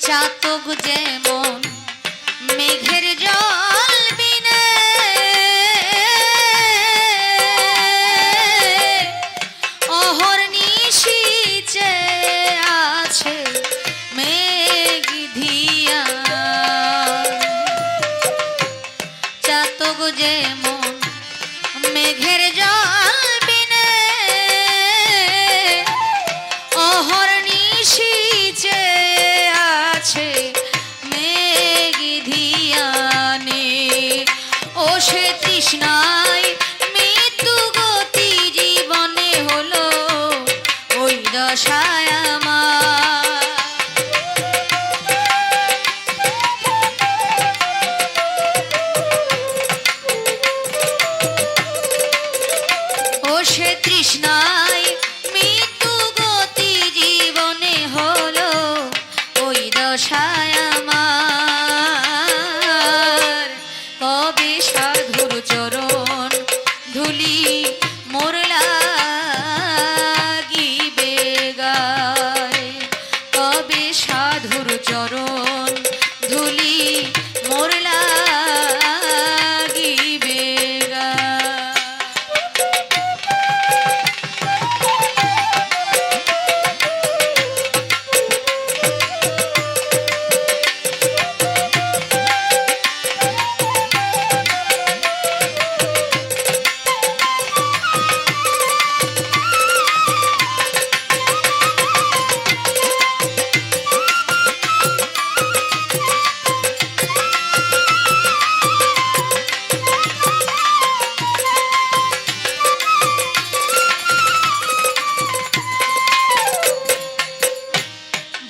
চাতক যেমন মেঘের জল বিনে অহর্নিশি চেয়ে আছে মেঘ ধিয়া, চাতক যেমন মেঘের জল বিনে অহর্নিশি চেয়ে আছে মেঘ ধিয়ানে, ও সে তৃষ্ণায় মৃত্যু গতি জীবনে হলো ওই দশায় আমার। ও সে তৃষ্ণায় মৃত্যু গতি জীবনে হলো ওই দশায় আমার। কবে সাধুর চরণ ধুলি মোর লাগিবে গায়, কবে সাধুর চরণ ধুলি মোর লাগিবে গায়।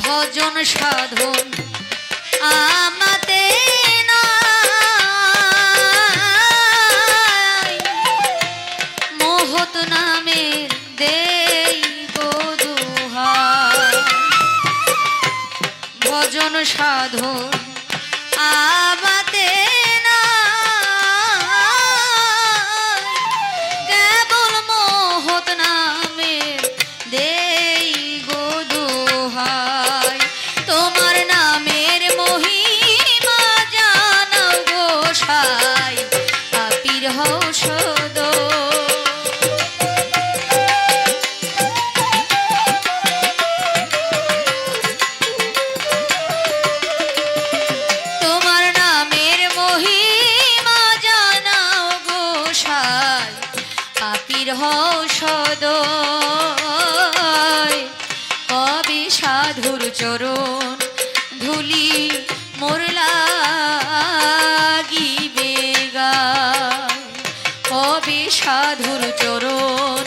ভজন সাধন আমাতে নাই, মহৎ নামের দেই গো দোহাই। ভজন সাধন আমাতে নাই, কেবল মহৎ নামের দেই গো দোহাই। তোমার নামের মহিমা জানাও গোসাই, পাপীর হও সদয়। তোমার নামের মহিমা জানাও গোসাই, পাপীর হও সদয়। কবে সাধুর চরণ ধুলি মোর লাগিবে গায়, কবে সাধুর চরণ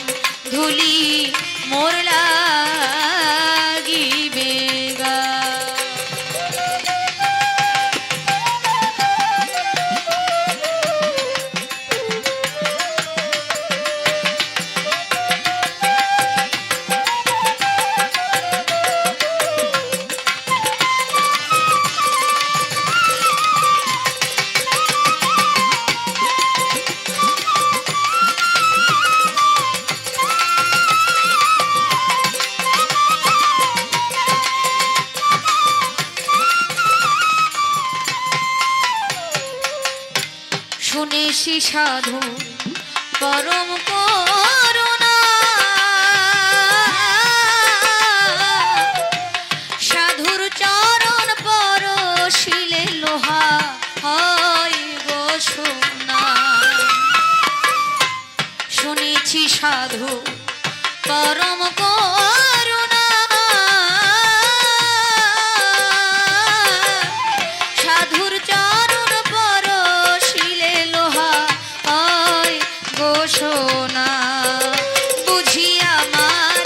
ধুলি মোর লাগিবে গায়। শুনেছি সাধু পরম করুণা, সাধুর চরণ পরশিলে লোহা হয় গো সোনা। শুনেছি সাধু পরম করুণা, সাধুর চরণ পরশিলে লোহা হয় গো সোনা। বুঝি আমার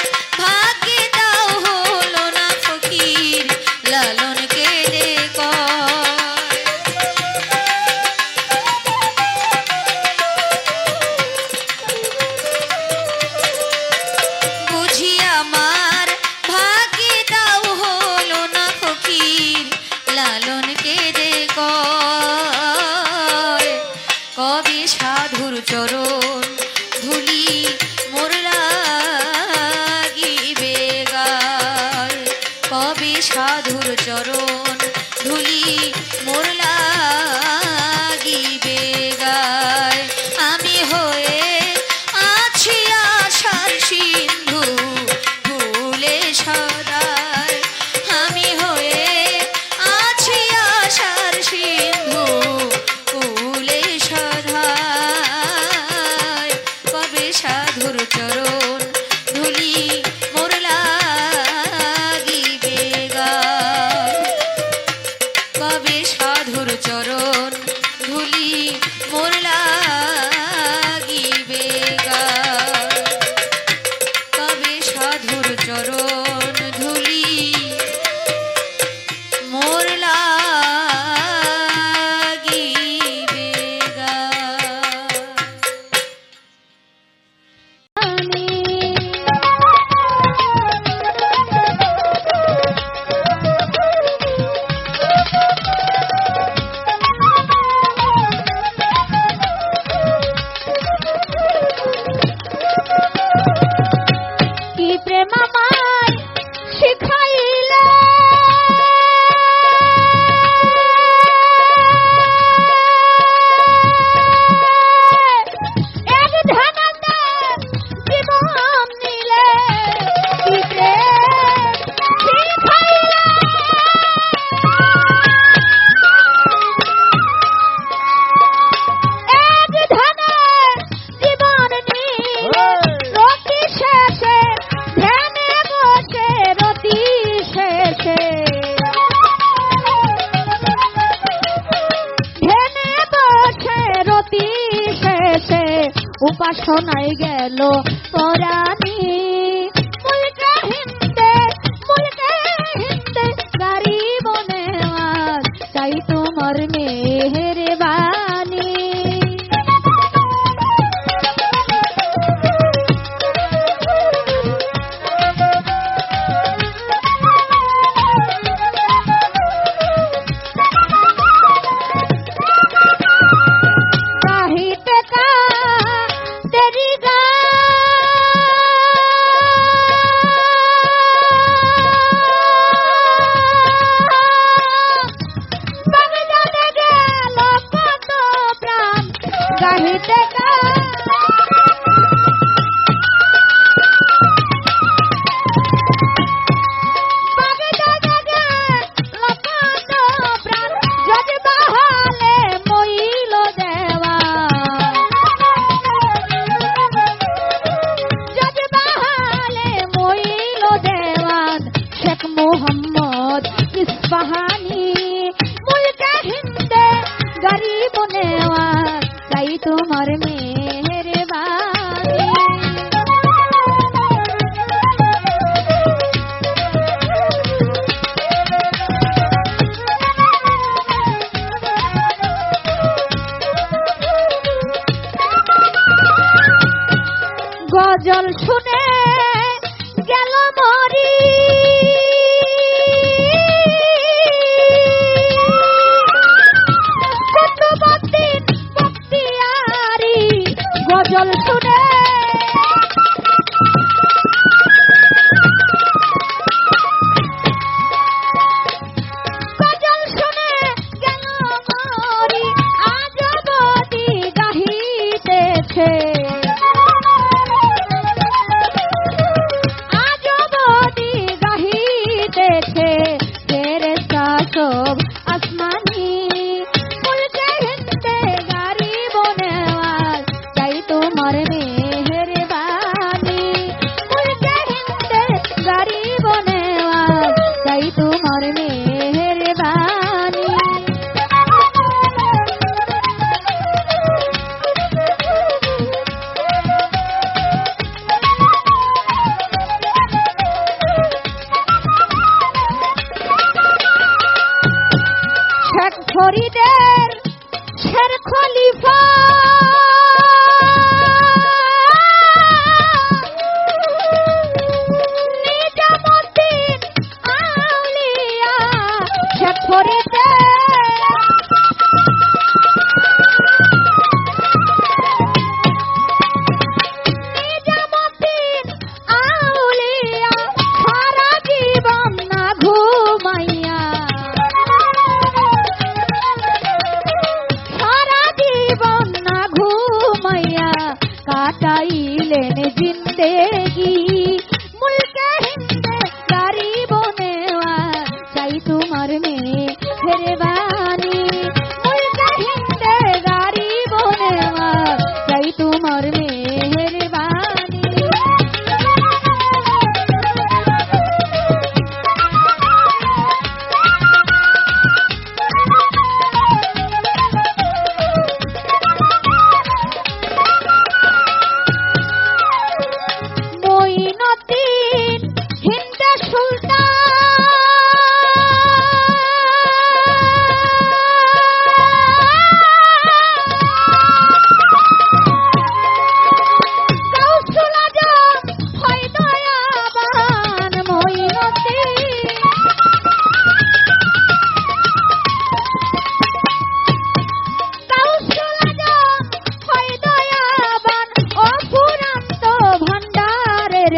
ভাগ্যে দাও হলো না ফকির, লালন কেঁদে কয়। চরণ ধুলি মোর লাগিবে গা। কি প্রেম আমায় শিখাইলে এক ধ্যানাতে জীবন নিলে কি প্রেম শিখাইলে এক ধ্যানে জীবন নিলে রতি শেষে ধ্যানে বসে রতি শেষে ধ্যানে বসে রতি শেষে উপাসনায় গেল পরাণী মুলকে হিন্দে গরিব নেওয়াজ চাই তোমার মেহেরবানি। गाहिते का तेरी गा बगदादे गेल कत प्राण गाहिते का बगदादे गेल कत प्राण जज बहाले मोइल देवा जज बहाले मोइल देवान शेख मोहम्मद इस्फहानी मुल्के हिंदे गरीब नेवान चाই তোমার মেহেরবানি। গজল শুনে গেল মরি কুতুবউদ্দিন বখতিয়ারি গজল শুনে গজল শুনে গেল মরি আজ বদি গাহিতেছে আজ বদি গাহিতেছে ফেরেশতা সব আসমানি মুলকে হিন্দে গরিব নেওয়াজ চাই তোমার মেহেরবানি। মুলকে হিন্দে গরিব নেওয়াজ চাই তোমার মেহেরবানি। শেখ ফরিদের শের খলিফা নিজামুদ্দিন আউলিয়া শেখ ফরিদের নিজামুদ্দিন আউলিয়া সারা জীবন না ঘুমাইয়া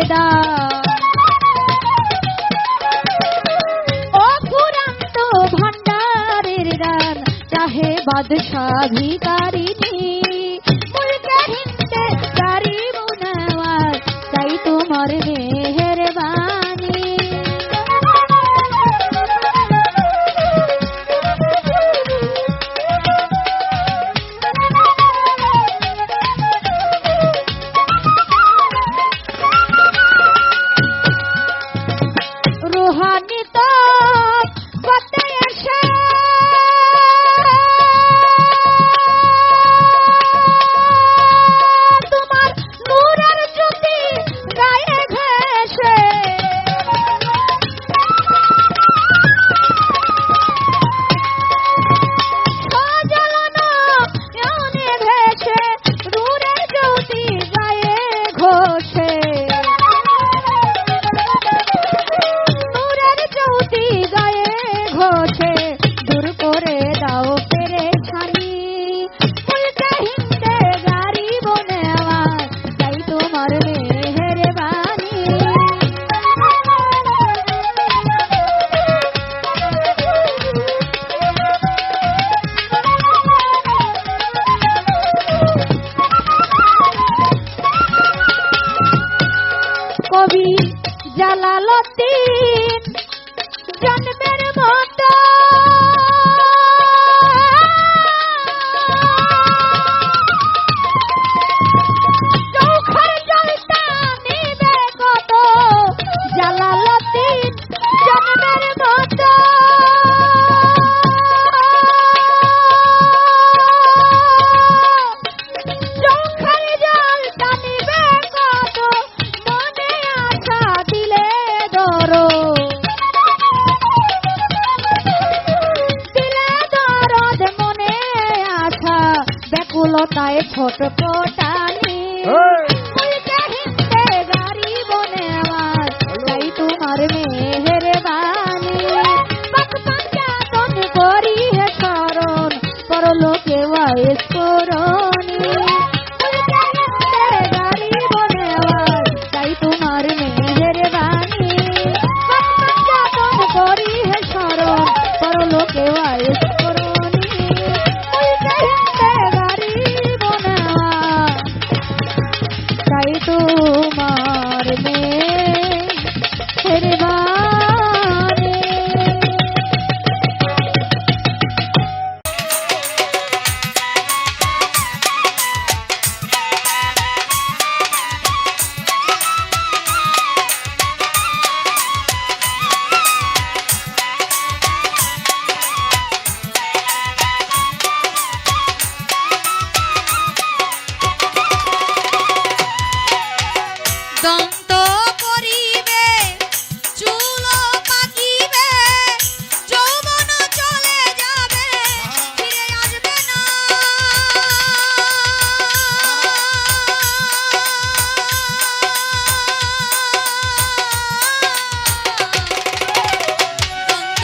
দাও ও পুরান্ত ভান্ডারের গান চাহে বাদশাহ ভিখারিনী মুলকে হিন্দে গরিব নওয়াজ চাই তোমার মেহেরবানি রুহানি তো করতে এসে তোমার নূরের জ্যোতি গায়ে ঘেঁষে সজলনা নয়নে ভেসে নূরের জ্যোতি গায়ে ঘোষে নূরের জ্যোতি গায়ে ঘোষে দূর করে দাও পেরেশানি মুলকে হিন্দে গরিব নওয়াজ চাই তোমার মেহেরবানি কবি জালালউদ্দিন জন্মের মতো চৌখার জলটা নিবে কত জালালউদ্দিন জন্মের মতো চৌখার জলটা নিবে কত মনে আশা দিলে ধরো দিলে দরদ মনে আশা ব্যাকুলতায় ছটপটানি মুলকে হিন্দে গরিব নওয়াজ চাই তোমার মেহেরবানি পাক করি হে শরণ পরলোকে ওয়াইস করনি মুলকে হিন্দে গরিব নওয়াজ চাই তোমার মেহেরবানি পাক করি হে শরণ পরলোকে ওয়াইস করনি মুলকে হিন্দে গরিব নওয়াজ চাই তোমার মেহেরবানি দন্ত করিবে চুল পাকিবে যৌবন চলে যাবে ফিরে আসবে না দন্ত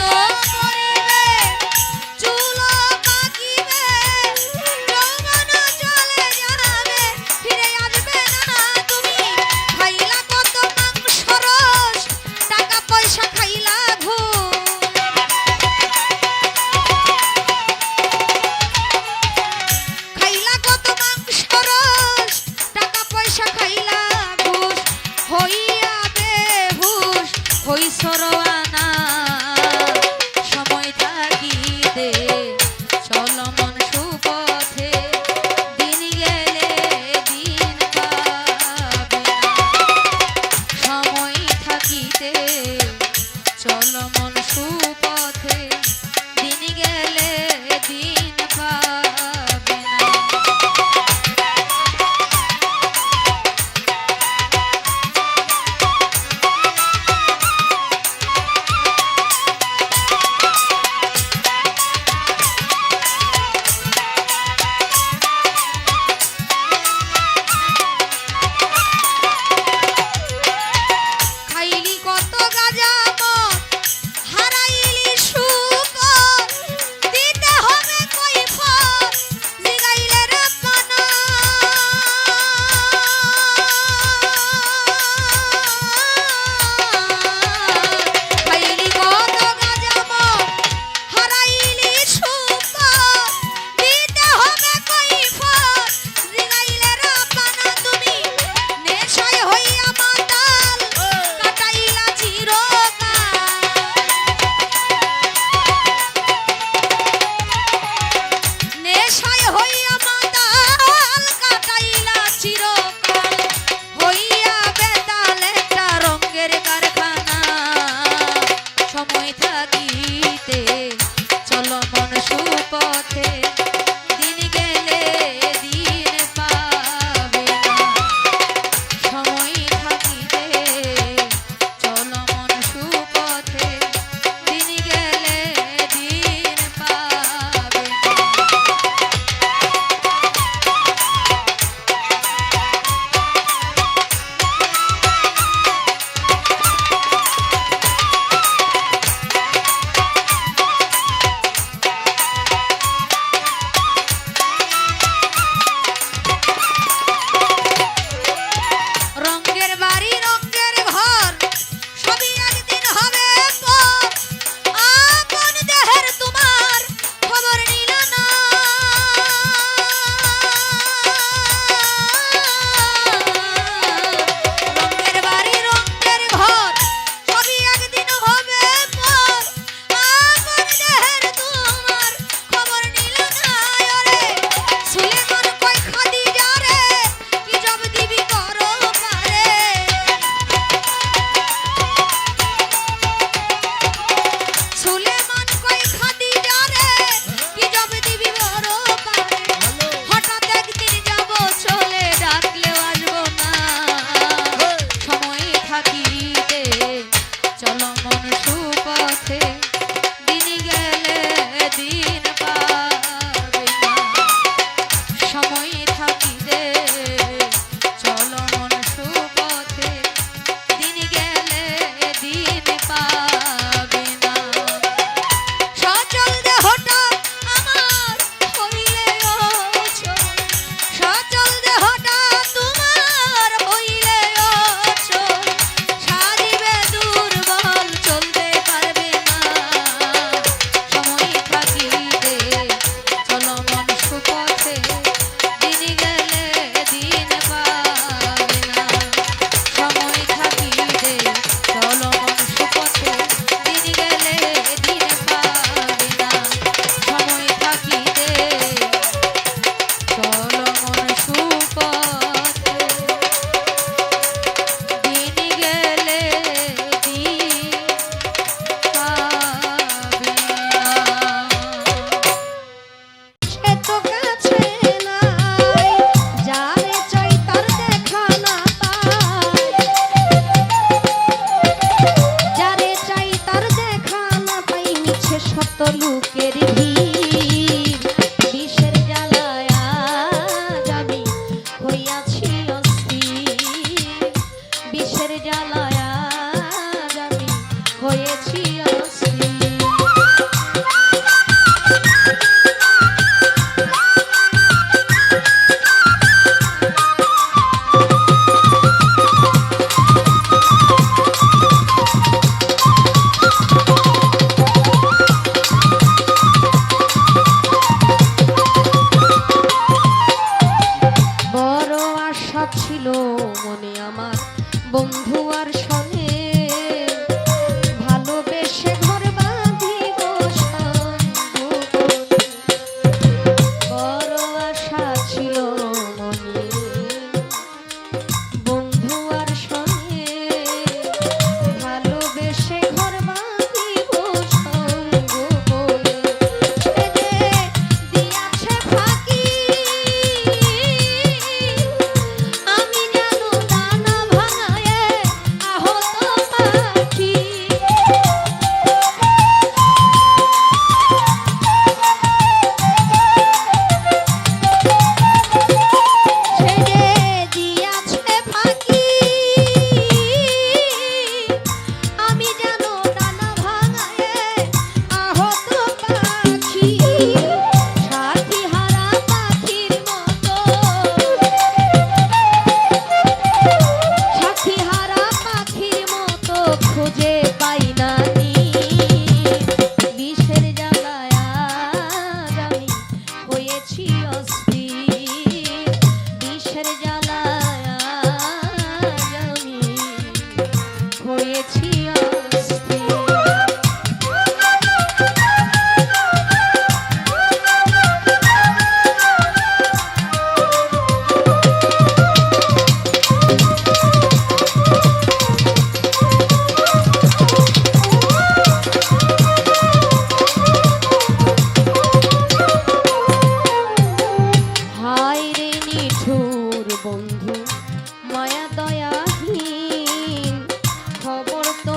করিবে চুল পাকিবে যৌবন চলে যাবে ফিরে আসবে না তুমি খাইলা কত মাংস রস টাকা পয়সা খাইলা ঘুষ খাইলা কত মাংস রস টাকা পয়সা খাইলা ঘুষ হইয়া বেহুশ হই সরওয়ানা সময় থাকিতে চলমন সুপথে দিন গেলে দিন পাবে না সময় থাকিতে চলমন সুপথে দিন গেলে দিন পাবে না খাইলি কত খুঁজে পাই না নি, বিষের জ্বালায় আজ আমি হয়েছি অস্থির, বিষের জ্বালায় আজ আমি হয়েছি অস্থির। হায় রে নিঠুর বন্ধু মায়া দয়াহীন, খবর তো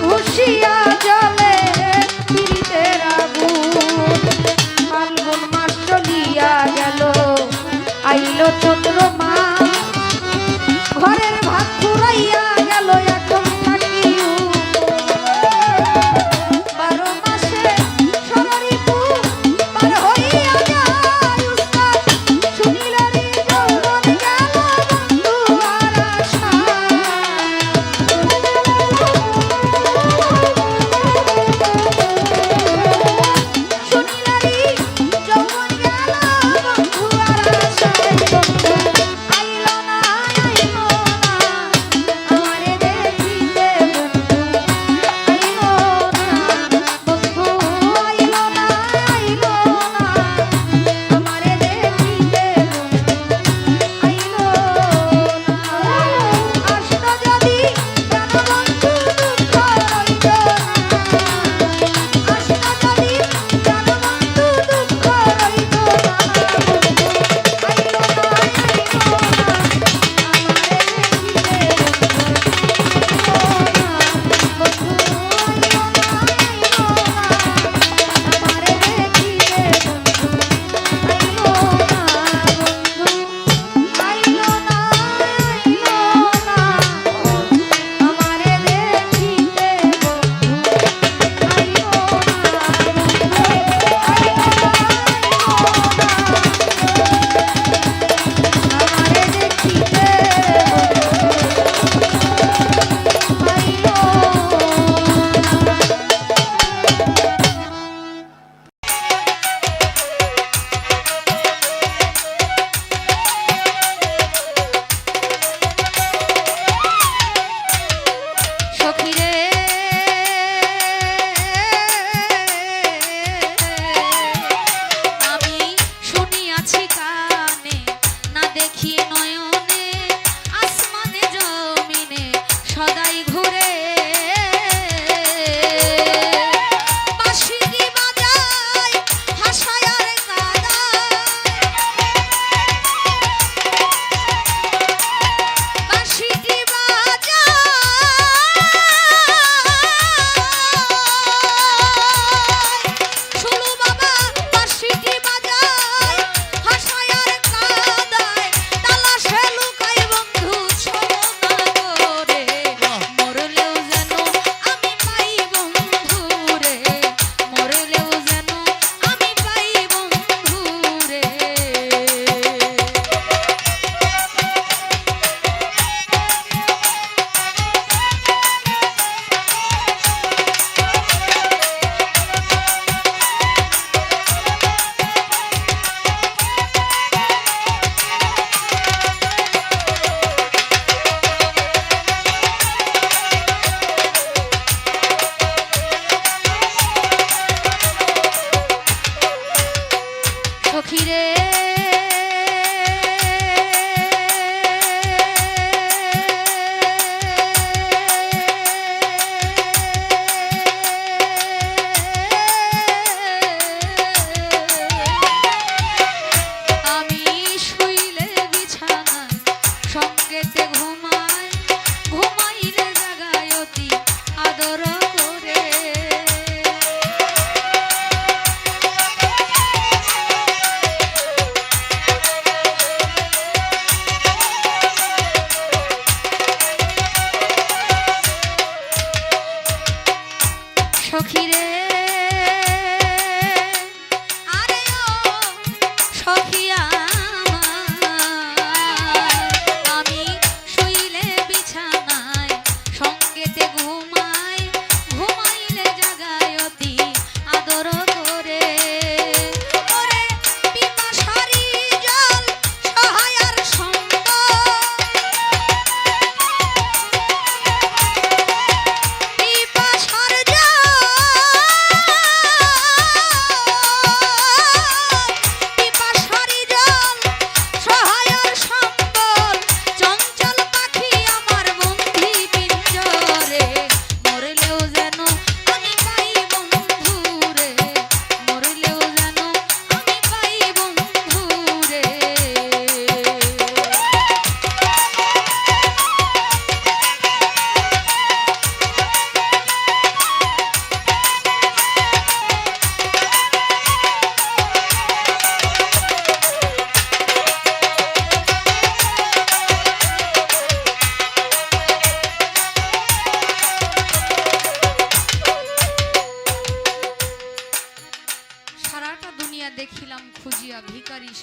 ঘুষিয়া জলে পীড়িতের আগুন ফাল্গুন মাস চলিয়া গেল আইলো চৈত্র মাস ঘরের ভাত ফুরাইয়া গেল এখন থাকি 12 মাসে ষড়ঋতু পার হইয়া যায় উস্তাদ শুনিলারি যৌবন গেল বন্ধু আর আশা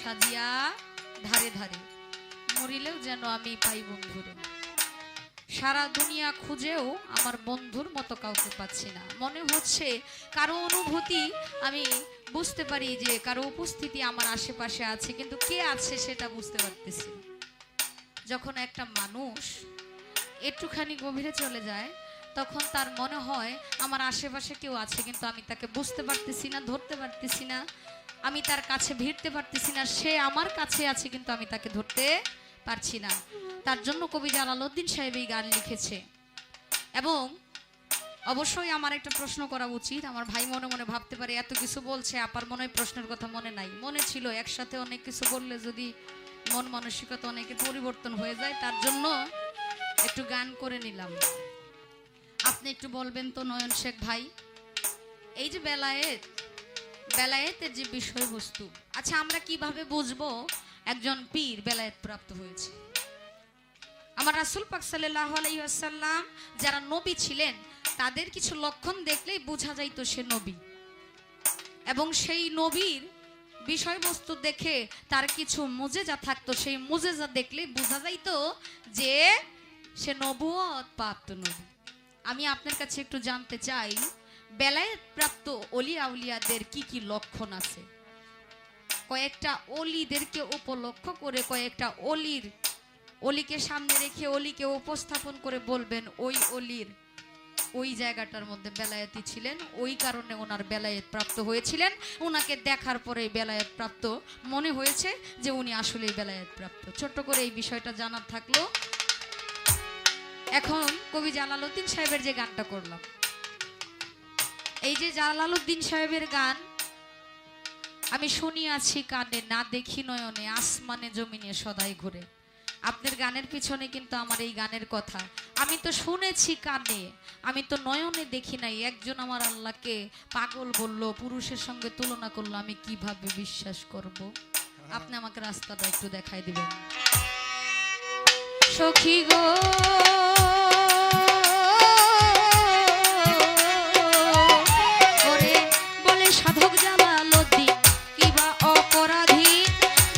সাজিয়া ধারে ধারে, মরিলেও যেন আমি পাই বন্ধুরে। সারা দুনিয়া খুঁজেও আমার বন্ধুর মতো কাউকে পাচ্ছি না। মনে হচ্ছে কারো অনুভূতি আমি বুঝতে পারি, যে কারো উপস্থিতি আমার আশেপাশে আছে, কিন্তু কে আছে সেটা বুঝতে পারতেছি না। যখন একটা মানুষ একটুখানি গভীরে চলে যায়, তখন তার মনে হয় আমার আশেপাশে কেউ আছে, কিন্তু আমি তাকে বুঝতে পারতেছি না, ধরতে পারতেছি না, আমি তার কাছে ভিড়তে পারতেছি না। সে আমার কাছে আছে, কিন্তু আমি তাকে ধরতে পারছি না। তার জন্য কবি জালালউদ্দিন সাহেব এই গান লিখেছে। এবং অবশ্যই আমার একটা প্রশ্ন করা উচিত। আমার ভাই মনে মনে ভাবতে পারে এত কিছু বলছে, আপার মনে হয় প্রশ্নের কথা মনে নাই। মনে ছিল, একসাথে অনেক কিছু বললে যদি মন মানসিকতা অনেকে পরিবর্তন হয়ে যায়, তার জন্য একটু গান করে নিলাম। আপনি একটু বলবেন তো নয়ন শেখ ভাই, এই যে বেলায়েতের যে বিষয়বস্তু, আচ্ছা আমরা কিভাবে বুঝবো একজন পীর বেলায়েত প্রাপ্ত হয়েছে? আমার রাসূল পাক সাল্লাল্লাহু আলাইহি ওয়াসাল্লাম যারা নবী ছিলেন, তাদের কিছু লক্ষণ দেখলেই বোঝা যাইতো সে নবী, এবং সেই নবীর বিষয়বস্তু দেখে তার কিছু মুজেজা থাকতো, সেই মুজেজা দেখলেই বোঝা যাইতো যে সে নবুয়ত প্রাপ্ত নবী। আমি আপনার কাছে একটু জানতে চাই, বেলায়েত প্রাপ্ত ওলি আউলিয়াদের কি কি লক্ষণ আছে? কয়েকটা অলিদেরকে উপলক্ষ করে, কয়েকটা অলিকে সামনে রেখে অলিকে উপস্থাপন করে বলবেন ওই অলির ওই জায়গাটার মধ্যে বেলায়েতই ছিলেন, ওই কারণে ওনার বেলায়েত প্রাপ্ত হয়েছিলেন। ওনাকে দেখার পরে বেলায়েত প্রাপ্ত মনে হয়েছে যে উনি আসলেই বেলায়েত প্রাপ্ত। ছোট্ট করে এই বিষয়টা জানার থাকলো। এখন কবি জালালউদ্দিন সাহেবের যে গানটা করলাম, এই যে জালালউদ্দিন সাহেবের গান আমি শুনিয়াছি কানে, না দেখি নয়নে, আসমানে জমিনে সদাই ঘুরে। আপনার গানের পিছনে কিন্তু আমার এই গানের কথা। আমি তো শুনেছি কানে, আমি তো নয়নে দেখি নাই। একজন আমার আল্লাহকে পাগল বলল, পুরুষের সঙ্গে তুলনা করলো, আমি কিভাবে বিশ্বাস করব? আপনি আমাকে রাস্তাটা একটু দেখাই দিবেন সখী গো। ওরে বলে সাধক জালালউদ্দিন কিবা অপরাধী,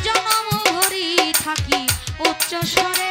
জনম ভরি থাকি উচ্চ স্বরে।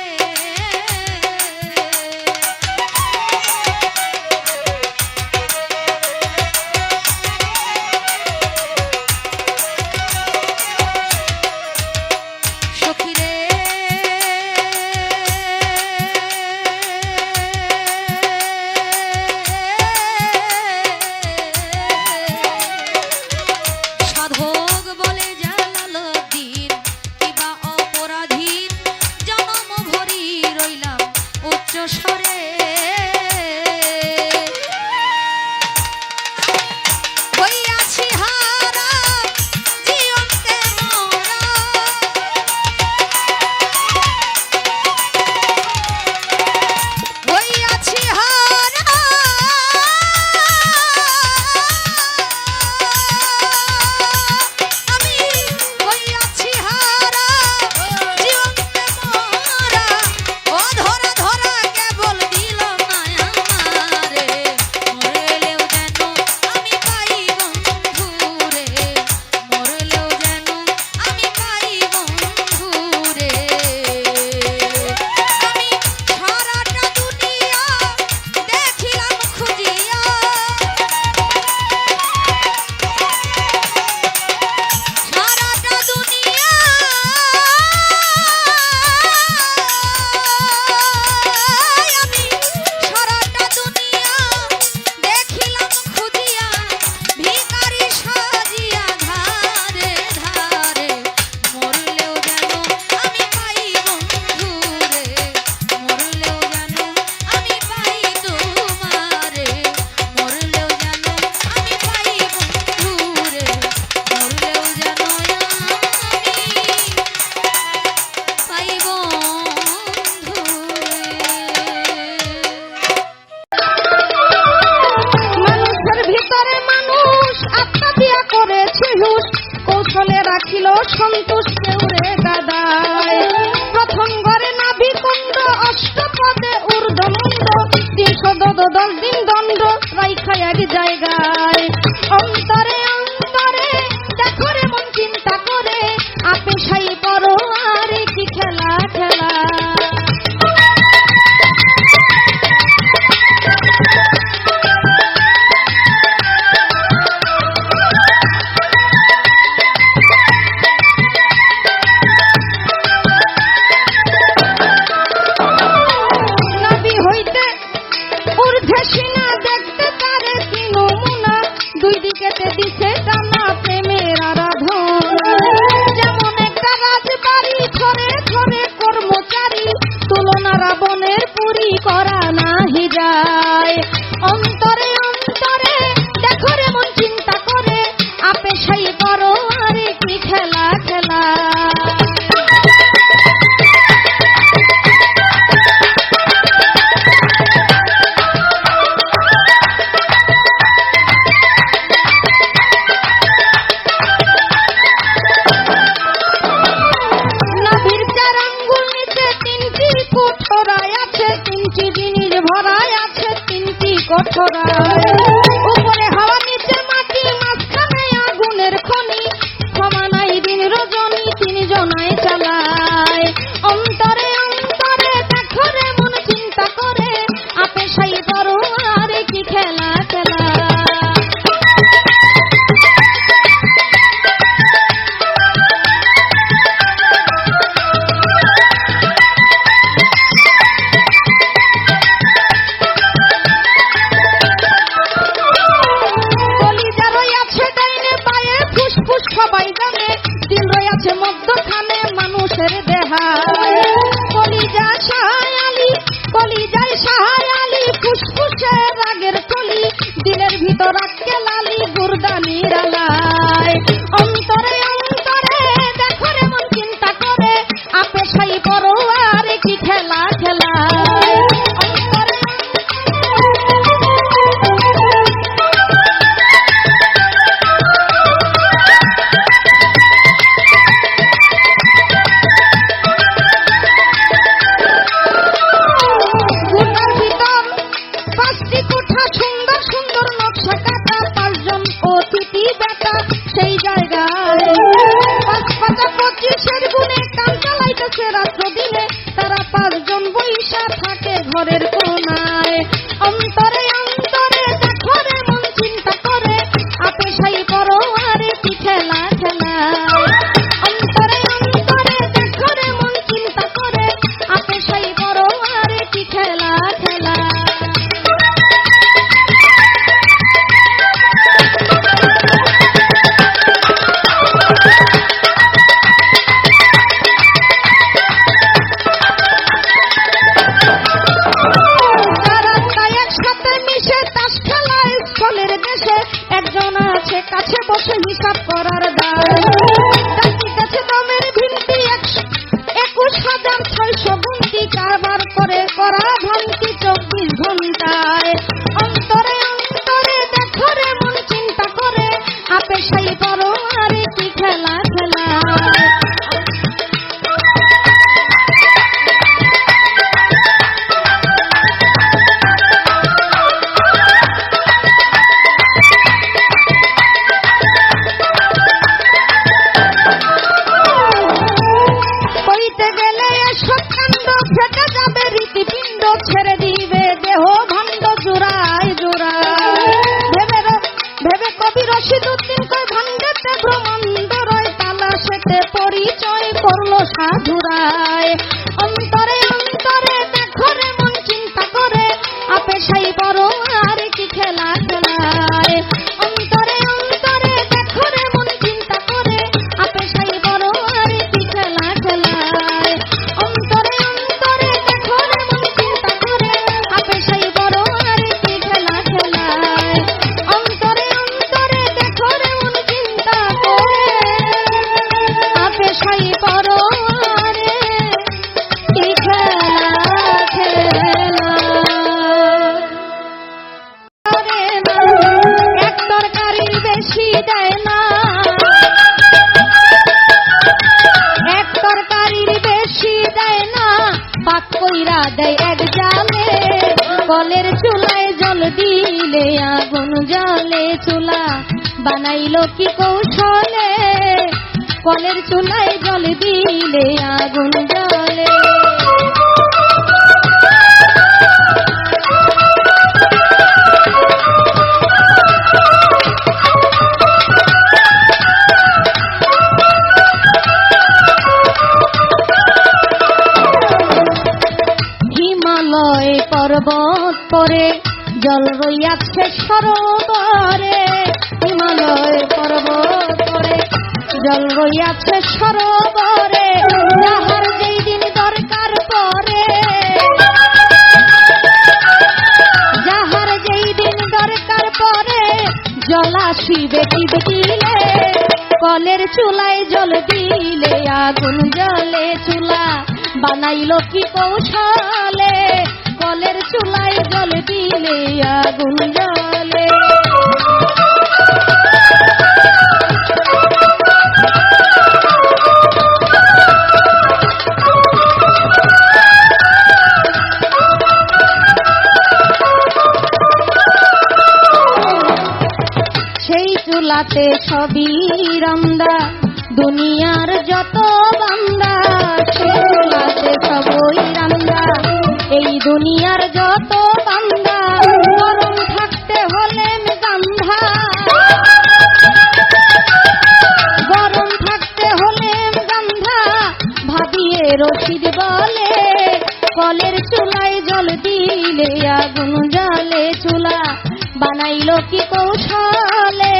কৌশলে রাখিল সন্তোষ কেউরে গাদায়। প্রথম ঘরে নাভি কুণ্ড, অষ্টপদে ঊর্ধ্বমুণ্ড, 310 দিন দণ্ড রাইখা এক জায়গায়। অন্তরে অন্তরে দেখরে মন চিন্তা করে, আপে ছড়ায়। উপরে হাওয়া নিচে মাটি মাঝখানে আগুনের খনি, ক্ষমা নাই দিন রজনী তিনজনায় চালায়। অন্তরে অন্তরে দেখো রে মন চিন্তা করে, আপে সাই বড় আর কি খেলা খেলা। সবাই জানে দিল রয়েছে মধ্যখানে মানুষের দেহায়। কলিজায় সাহায় ফুসফুসে রাগের কলি, দিলের ভিতর আটকে লালি গুরদানি রালায়। অন্তরে অন্তরে দেখো রে মন চিন্তা করে, আপে সাই বড় আর কি খেলা খেলা। সেই জায়গায় 5-25 গুণে কাম চালাইতেছে রাত্র দিনে, তারা 5 জন বৈশা থাকে ঘরের কোনায়। অন্তরে অন্তরে দেখো রে মন চিন্তা করে, আপে সাই বড় আর কি খেলা খেলা। অন্তরে অন্তরে দেখো রে মন চিন্তা করে, আপে সাই বড় আর কি খেলা খেলা। একজন আছে কাছে বসে হিসাব করার দায়, ডাকিতেছে দমের ভিন্তি 21,600 গুনতি, কারবার করে করা ভ্রান্তি 24 ঘন্টায়। অন্তরে অন্তরে দেখো রে মন চিন্তা করে, আপে সাই বড় আর কি খেলা খেলা। ছেড়ে দিবে দেহ ভাণ্ড জোড়ায় জোড়ায়। ভেবে কবি রশিদুদ্দিন কয় ভাণ্ডেতে ব্রহ্মাণ্ড রয়, তালাশেতে পরিচয় করলো সাধুরায়। অন্তরে অন্তরে দেখো রে মন চিন্তা করে, আপে সাই বড় আর কি খেলা খেলায়। অন্তরে অন্তরে দেখো রে মন চিন্তা করে, আপে সাই বড় আর কি খেলা খেলায়। অন্তরে অন্তরে দেখো রে মন চিন্তা করে, আপে সাই বড় আর কি খেলা খেলায়। অন্তরে অন্তরে দেখো রে মন চিন্তা করে, আপে সাই বড় আর কি খেলা খেলা। এক তরকারির বেশি দেয় না, এক তরকারির বেশি দেয় না, পাক কইরা দেয় এক জালে। কলের চুলায় জল দিলে আগুন জ্বলে, চুলা বানাইলো কি কৌশলে। কলের চুলায় জল দিলে আগুন জ্বলে। হিমালয় পর্বত পরে জল রইয়াছে সরোবরে, হিমালয় পর্বত পরে জল রইয়াছে সরোবরে। যাহার যেই দিন দরকার পরে, যাহার যেই দিন দরকার পরে, জল আসিবে কি দিলে। কলের চুলায় জল দিলে আগুন জ্বলে, চুলা বানাইলো কি কৌশলে। কলের চুলায় জল দিলে আগুন জ্বলে। চুলাতে সবই রান্দা, দুনিয়ার যত বান্দা চুলাতে সবই রান্দা। এই দুনিয়ার যত বান্দা গরম থাকতে হলে গান্ধা, গরম থাকতে হলে গান্ধা। ভাবিয়ে রশিদ বলে কলের চুলায় জল দিলে আগুন জ্বলে। চুলা বানাইলো কি কৌশলে,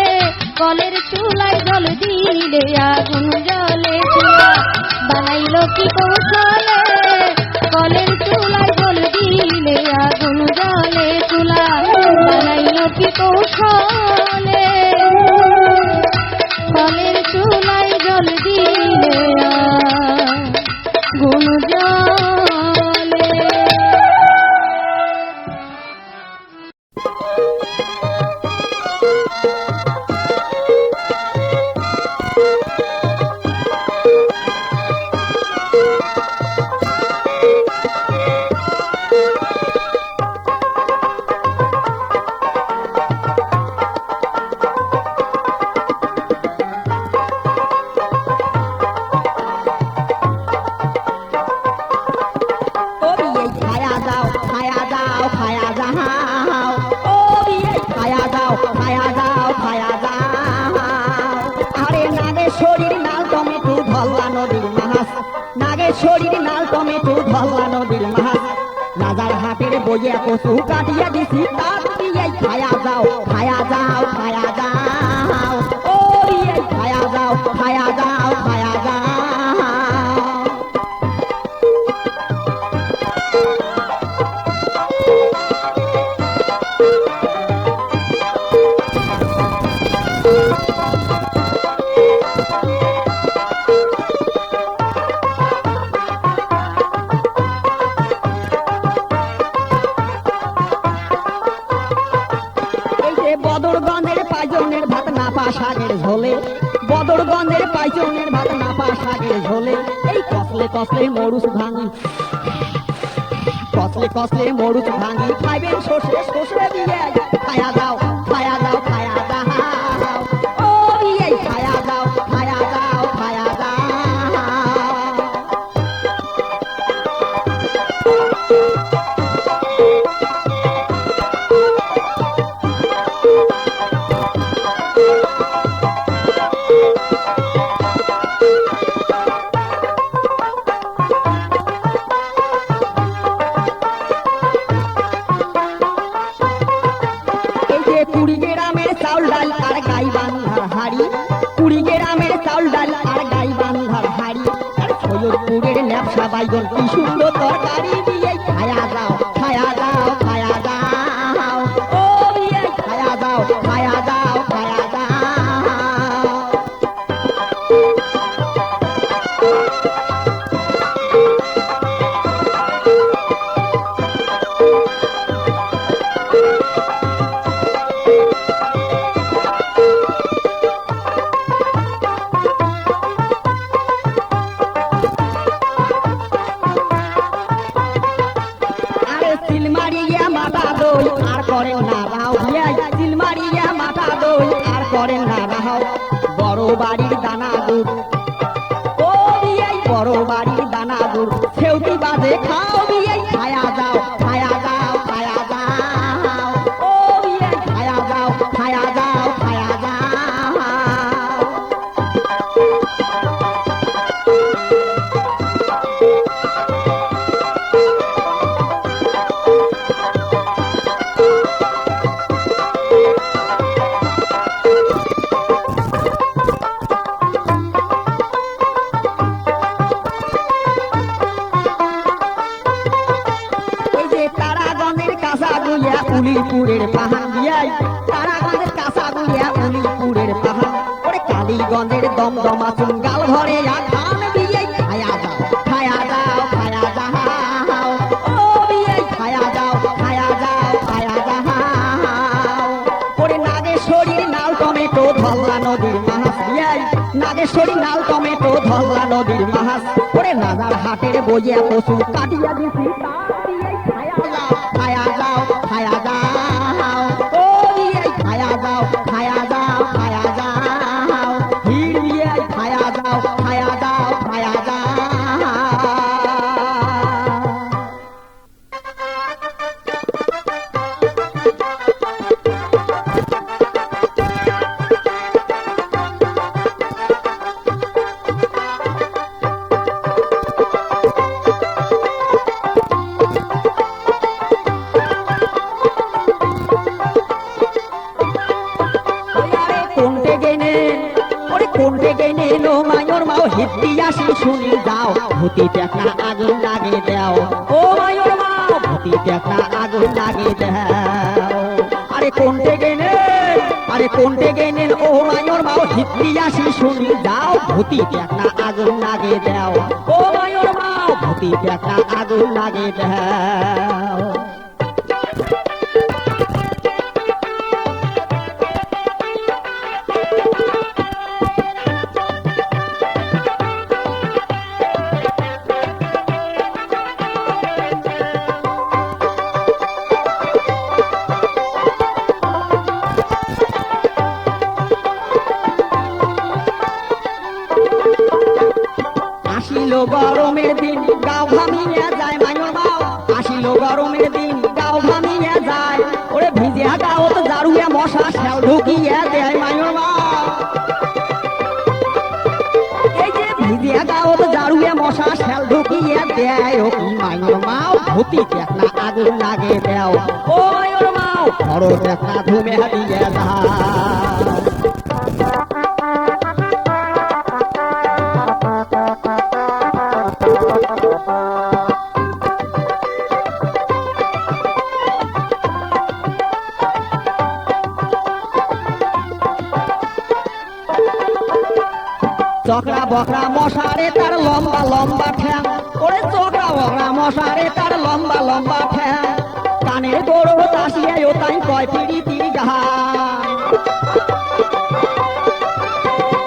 কলের চুলায় জল দিলে আগুন জ্বলে। চুলা বানাইলো কি কৌশলে, কলের চুলায় জল দিলে আগুন জ্বলে। চুলা বানাইলো কি কৌশলে, কলের চুলায় জল দিলে আগুন জ্বলে। শরীর নাল টমেটো ধল্লা নদীর মাছ, রাজার হাটের বইয়া কচু কাটিয়া দিছি, তার দিয়ে খায়া যাও খায়া যাও খায়া যাও, ও খায়া যাও খায়া যাও খায়া যাও। শাকের ঝোলে, বদরগঞ্জের পাইচনের ভাত নাপা শাকের ঝোলে। এই কসলে কসলে মরুচ ভাঙি, কসলে কসলে মরুচ ভাঙি, খাইবেন সর্ষে সর্ষে দিয়ে খায়া যাও খায়া যাও খায়া যাও, ও এই খায়া যাও খায়া যাও খায়া যাও। ল্যাপসা বাইগন কি সুন্দর তরকারি দিয়ে খায়া যাও খায়া যাও খায়া যাও, ও খায়া যাও খায়া যাও খায়া যাও। বড় বাড়ির দানা গুড়, ও বড় বাড়ির দানা গুড় সেউটি বাজে খাও বিয়ে খায়া যাও খায়া যাও খায়া যাও, ও খায়া যাও খায়া যাও খায়া যাও। উলিপুরের পাহাড় দিয়াই তারাগঞ্জের কাঁচা গুলিয়া উলিপুরের পাহাড়, ওরে কালীগঞ্জের দমদমা চুঙ্গাল ঘরে ধান দিয়ে খায়া যাও খায়া যাও খায়া যাও, ও খায়া যাও খায়া যাও খায়া যাও। ওরে নাগেশ্বরীর নাল টমেটো ধল্লা নদীর মাছ দিয়াই, নাগেশ্বরী নাল টমেটো ধল্লা নদীর মাছ, ওরে রাজার হাটের বইয়া কচু কাটিয়া দিছি, খায়া যাও খায়া যাও খায়া যাও, ও খায়া যাও খায়া যাও খায়া যাও। হিতি আসি শুনি যাও ভূতি টেকা আগুন লাগে দাও ও মায়ুর মাও ভূতি টেকা আগুন লাগে দাও আরে কোনটে গেনে আরে কোনটে গেনে ও মায়ুর মাও হিতি আসি শুনি যাও ভূতি টেকা আগুন লাগে দাও ও মায়ুর মাও ভূতি টেকা আগুন লাগে দাও আসিল গরমের দিন গাও ঘামিয়ে যায় মায়ুর মাও আসিল গরমের দিন গাও ঘামিয়ে যায় ওরে ভিজিয়া গাও তো জারুয়া মশা শ্যাল ঢুকিয়ে দেয় মায়ুর মাও এই যে ভিজিয়া গাও তো জারুয়া মশা শ্যাল ঢুকিয়ে দেয় ও কি মায়ুর মাও ভূতি টেকা আগুন লাগে দেও ও মায়ুর মাও বড় টেকা ঘুমে দিয়ে যায় চকরা বকরা মশারে তার লম্বা লম্বা ঠ্যাং ওরে চকরা বকরা মশারে তার লম্বা লম্বা ঠ্যাং কানের গোড়ো তাসিয়ায় ও তাই কয় পিড়িতি গান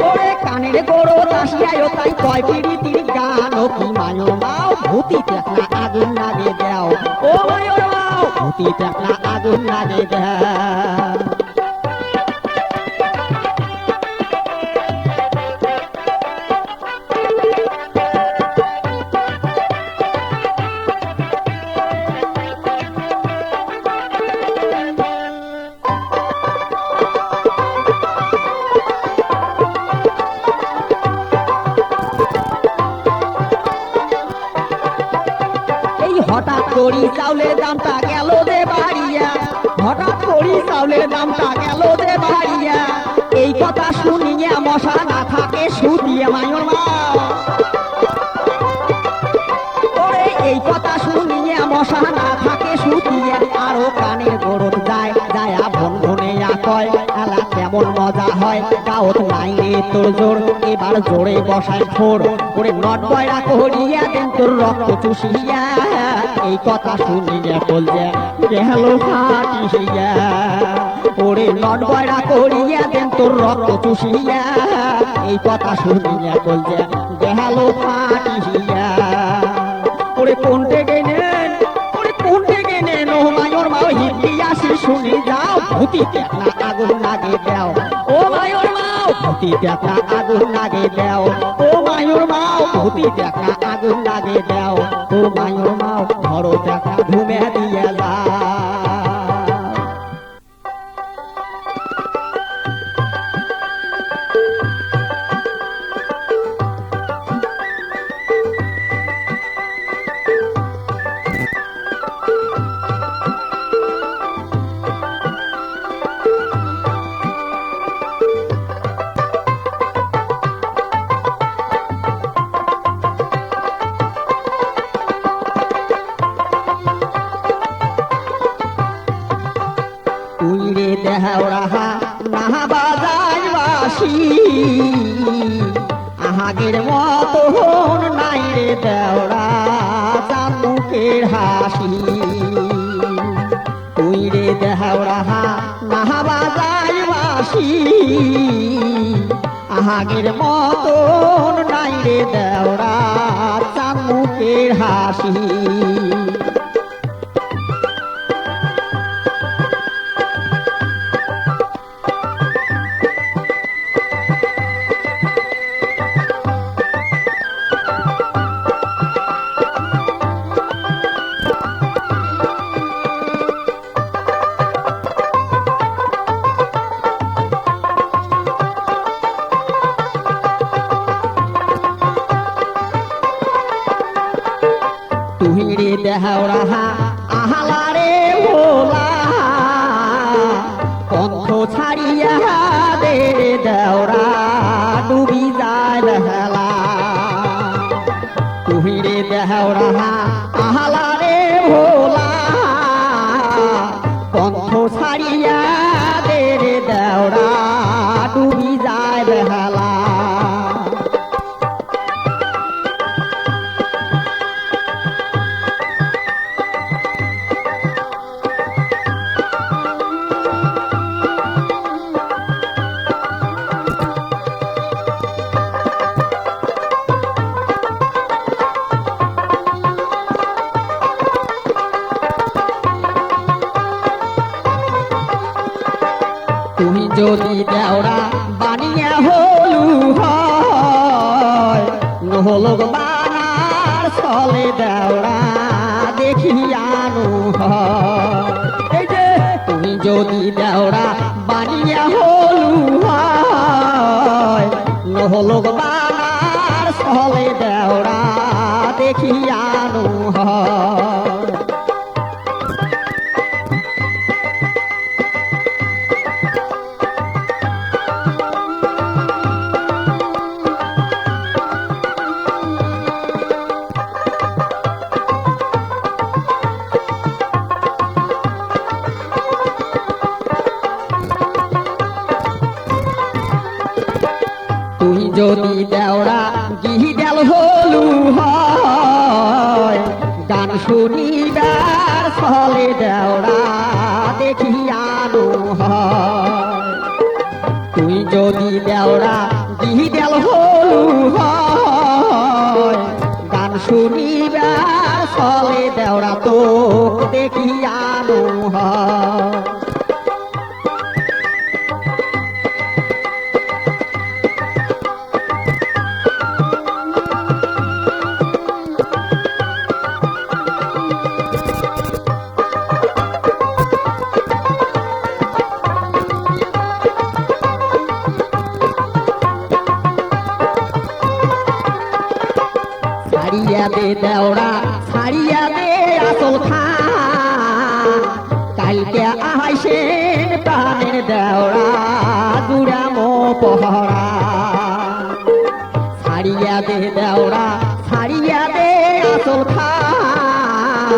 ওরে কানের গোড়ো তাসিয়ায় ও তাই কয় পিড়িতি গান ও কি মায়ুর মাও ভূতি টেকা আগুন লাগে দাও ও মায়ুর মাও ভূতি টেকা আগুন লাগে দাও হঠাৎ করি চাউলের দামটা গেল যে বাড়িয়া হঠাৎ করি চাউলের দামটা গেল যে বাড়িয়া এই কথা শুনিয়া মশা না থাকে শুধিয়ে মায়ুর মাও ওরে এই কথা শুনিয়া মশা না থাকে শুধিয়ে আরো কানের গরদ যায় যায়া ভন ভনিয়া কয় আলা কেমন মজা হয় গাওত নাই রে তোর জোর এবার জোরে বসায় ফোর ওরে নট বয়রা করিয়া দেন তোর রক্ত চুষিয়া এই কথা শুনিয়া বলছে গেল ফাটিয়া ওরে নট বয়রা করিয়া দেন তোর রক্ত চুষিয়া এই কথা শুনিয়া বলছে গেল ফাটিয়া ওরে কোনটে গেনেন ওরে কোনটে গেনেন ও মায়ুর মাও হিন্দি আসি শুনি যাও ভূতি টেকা আগুন লাগে দাও ও মায়ুর মাও ভূতি টেকা আগুন লাগে দাও ও মায়ুর মাও ভূতি টেকা আগুন লাগে দাও ও মায়ুর মাও বড় টেকা ঘুমে দিয়ে যাও তুই রে দেহরাহা নাহা বাজাই বাসি আহাগের মতন নাই রে দেওরা চামুকের হাসি তুই রে দেহরাহা নাহা বাজাই বাসি আহাগের মতন নাই রে দেওরা চামুকের হাসি তুহিরে দেহরাহা আহালারে ওলা কণ্ঠ ছাড়িয়া দে দেওরা ডুবি যায় হেলা পন্থ ছাড়িয়া দে রে দেওরা ডুবি যায় বেহালা তুমি যদি দেওরা বানিয়া হলু হয় নহলোক বানার চলে দেওরা দেখিয়ানো হয় এই যে তুমি যদি দেওরা বানিয়া হলু হয় নহলোক বানার চলে দেওরা দেখিয়ানো হয় তুই যদি দেওরা গিহিডাল হলু হয় গান শুনিবার ফলে দেওরা দেখিয়ানো হয় তুই যদি দেওরা গিহিডাল হলু হয় গান শুনিবার ফলে দেওরা তো দেখিয়ানো হয় ছাড়িয়া দে দেওরা ছাড়িয়া দে আসল খান কালকে আহাইসেন প্রাণের দেওরা দুরামো পহরা ছাড়িয়া দে দেওরা ছাড়িয়া দে আসল খান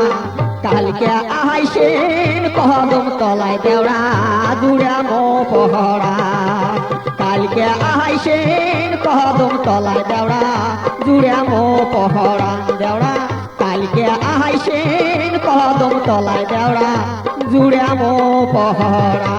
কালকে আহাইসেন কদম তলায় দেওরা দুরামো পহরা কালকে আহাইসেন কদম তলায় দেওরা জুড়ামো পহরা দেওরা কালকে আহাইসেন কদম তলায় দেওরা জুড়ামো পহরা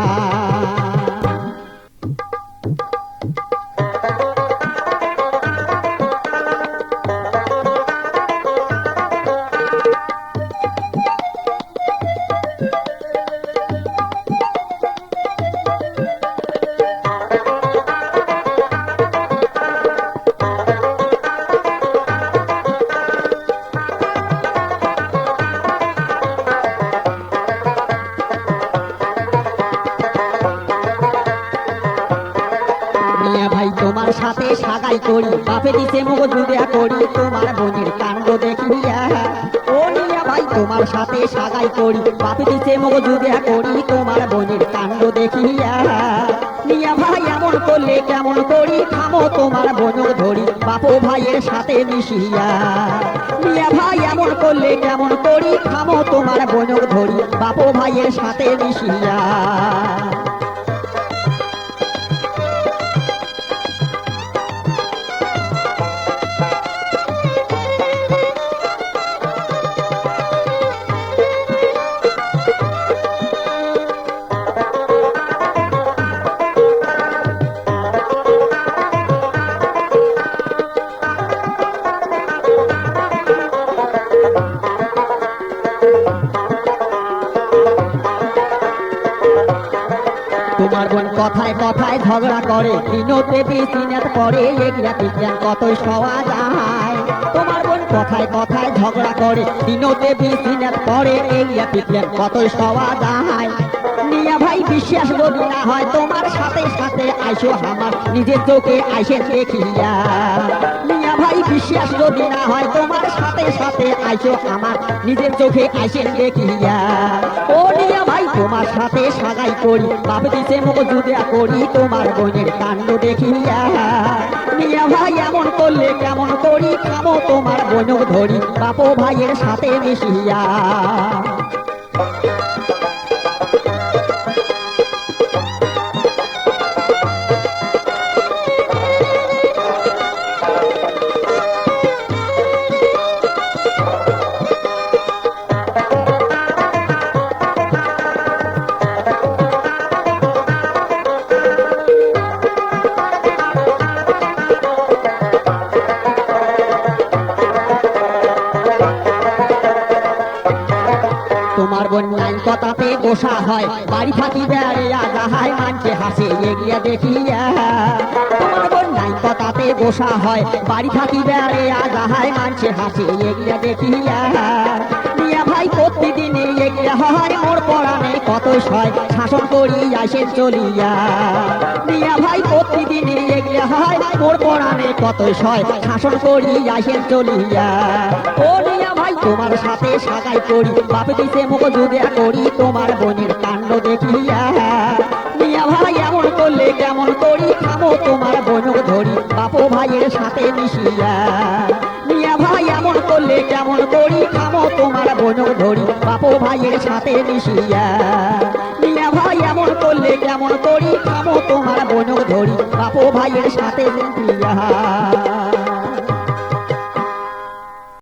মিয়া ভাই তোমার সাথে সাগাই করি বাপে দিছে মগজ বুড়িয়া করি তোমার বোনের কাণ্ড দেখিয়া ও মিয়া ভাই তোমার সাথে সাগাই করি বাপে দিছে মগজ বুড়িয়া করি তোমার বোনের কাণ্ড দেখিয়া মিয়া ভাই এমন করলে কেমন করি থামো তোমার বোনক ধরি বাপু ভাইয়ের সাথে মিশিয়া মিয়া ভাই এমন করলে কেমন করি থামো তোমার বোনক ধরি বাপু ভাইয়ের সাথে মিশিয়া তোমার বোন কথায় কথায় ঝগড়া করে দিনতে বিচিনাত করে এগিয়া বিজ্ঞান কতই সওয়া যায় তোমার বোন কথায় কথায় ঝগড়া করে দিনতে বিচিনাত করে এগিয়া বিজ্ঞান কতই সওয়া যায় মিয়া ভাই বিশ্বাস যদি না হয় তোমার সাথে সাথে আইসো আমার নিজের চোখে আইসে দেখিয়া মিয়া ভাই বিশ্বাস যদি না হয় তোমার সাথে সাথে আইসো আমার নিজের চোখে আইসে দেখিয়া ও মিয়া ভাই তোমার সাথে সাগাই করি বাপ দিছে মজুদিয়া করি তোমার বোনের কাণ্ড দেখিয়া মিয়া ভাই এমন করলে কেমন করি থামো তোমার বোনক ধরি বাপ ভাইয়ের সাথে মিশিয়া গোসা হয় বাড়ি থাকি বেড়িয়া যাহাই মানছে হাসে এগিয়ে দেখিয়া তোমার বোন নাই কথাতে গোসা হয় বাড়ি থাকি বেড়িয়া যাহাই মানছে হাসে এগিয়ে দেখিয়া মিয়া ভাই প্রতিদিনে এগিয়ে হয় মোর পড়ানে কত সয় শাসন করি আসে চলিয়া মিয়া ভাই প্রতিদিনে এগিয়ে হয় মোর পড়ানে কত সয় শাসন করি আসে চলিয়া ও মিয়া ভাই তোমার সাথে সাগাই করি বাপে দিতে মুখ জুদে করি তোমার বোনের কাণ্ড দেখিয়া মিয়া ভাই এমন করলে কেমন করি খামো তোমার বোনক ধরি বাপু ভাইয়ের সাথে মিশিয়া মিয়া ভাই এমন করলে কেমন করি খামো তোমার বোনক ধরি বাপু ভাইয়ের সাথে মিশিয়া মিয়া ভাই এমন করলে কেমন করি খামো তোমার বোনক ধরি বাপু ভাইয়ের সাথে মিশিয়া